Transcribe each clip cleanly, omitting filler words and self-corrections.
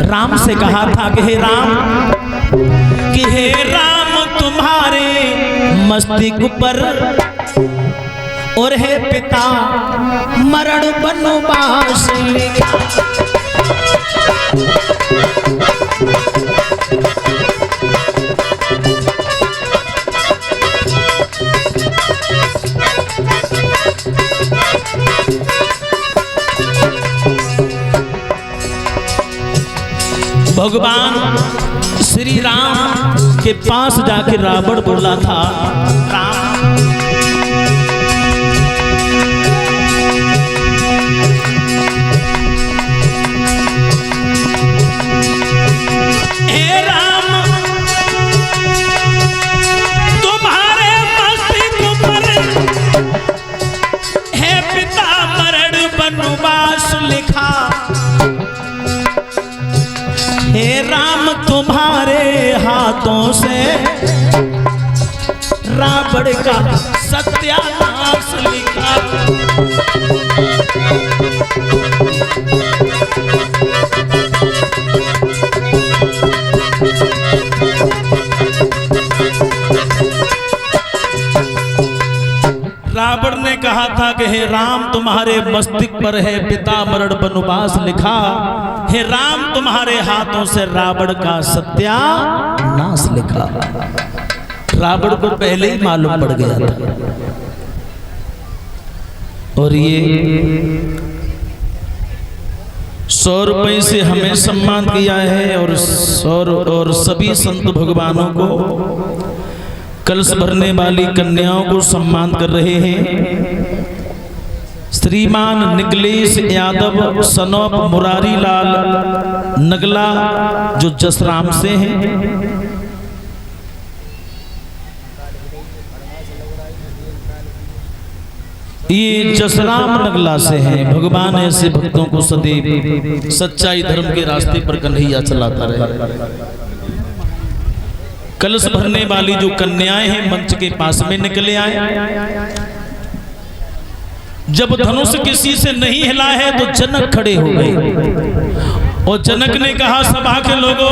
राम से कहा था कि हे राम तुम्हारे मस्तिष्क पर और हे पिता मरण बनवास लिखा। भगवान श्री राम के पास जाके रावण बोला था, राम हे राम तुम्हारे मस्तिष्क पर हे पिता मरण बनवास लिखा। हे राम तुम्हारे हाथों से रावण का सत्यानाश लिखा। रावण ने कहा था कि हे राम तुम्हारे मस्तिष्क पर है पिता मरण बनवास लिखा। हे राम तुम्हारे हाथों से रावण का सत्यानाश लिखा। रावण को पहले ही मालूम पड़ गया था। और ये 100 रुपए से हमें सम्मान किया है और सभी संत भगवानों को कलश भरने वाली कन्याओं को सम्मान कर रहे हैं। श्रीमान निकलेश यादव सनोप मुरारी लाल नगला जो जसराम से हैं। ये जसराम नगला से हैं। भगवान ऐसे भक्तों को सदैव सच्चाई धर्म के रास्ते पर कन्हैया चलाता रहे। कलश भरने वाली जो कन्याएं हैं मंच के पास में निकले आए। जब धनुष किसी से नहीं हिला है तो जनक खड़े हो गए और जनक ने कहा, सभा के लोगों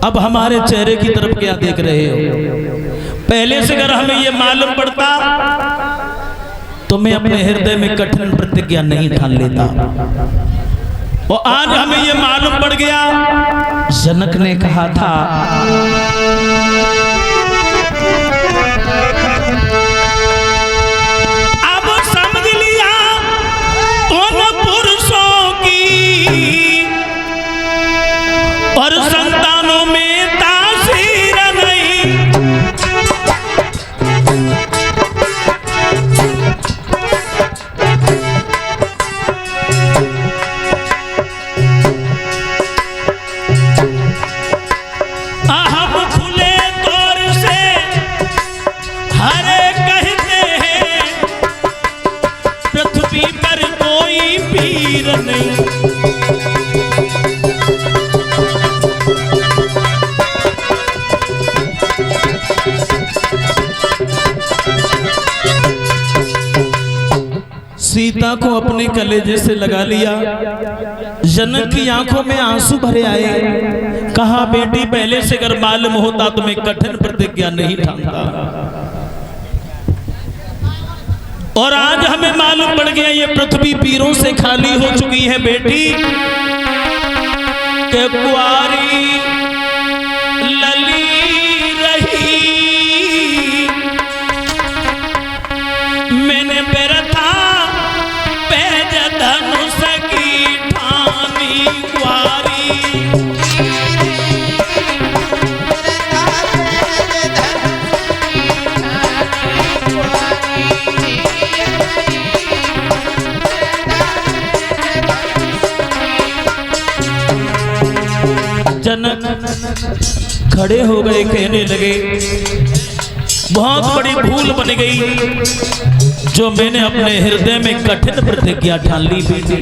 अब हमारे चेहरे की तरफ क्या देख रहे हो? पहले से अगर हमें ये मालूम पड़ता तो मैं अपने हृदय में कठिन प्रतिज्ञा नहीं ठान लेता। और आज हमें ये मालूम पड़ गया। जनक ने कहा था, अब समझ लिया उन पुरुषों की और संतानों में तासीर नहीं। सीता को अपने कलेजे से लगा लिया। जनक की आंखों में आंसू भरे आए। कहा, बेटी पहले से अगर मालूम होता तो मैं कठिन प्रतिज्ञा नहीं ठानता। और आज हमें मालूम पड़ गया ये पृथ्वी पीरों से खाली हो चुकी है बेटी। के कुआरी लली रही मैंने बेरथा पैज धनुष की ठानी कुआरी। जनक खड़े हो गए, कहने लगे, बहुत बड़ी भूल बन गई जो मैंने अपने हृदय में कठिन प्रतिज्ञा ठान ली बेटी।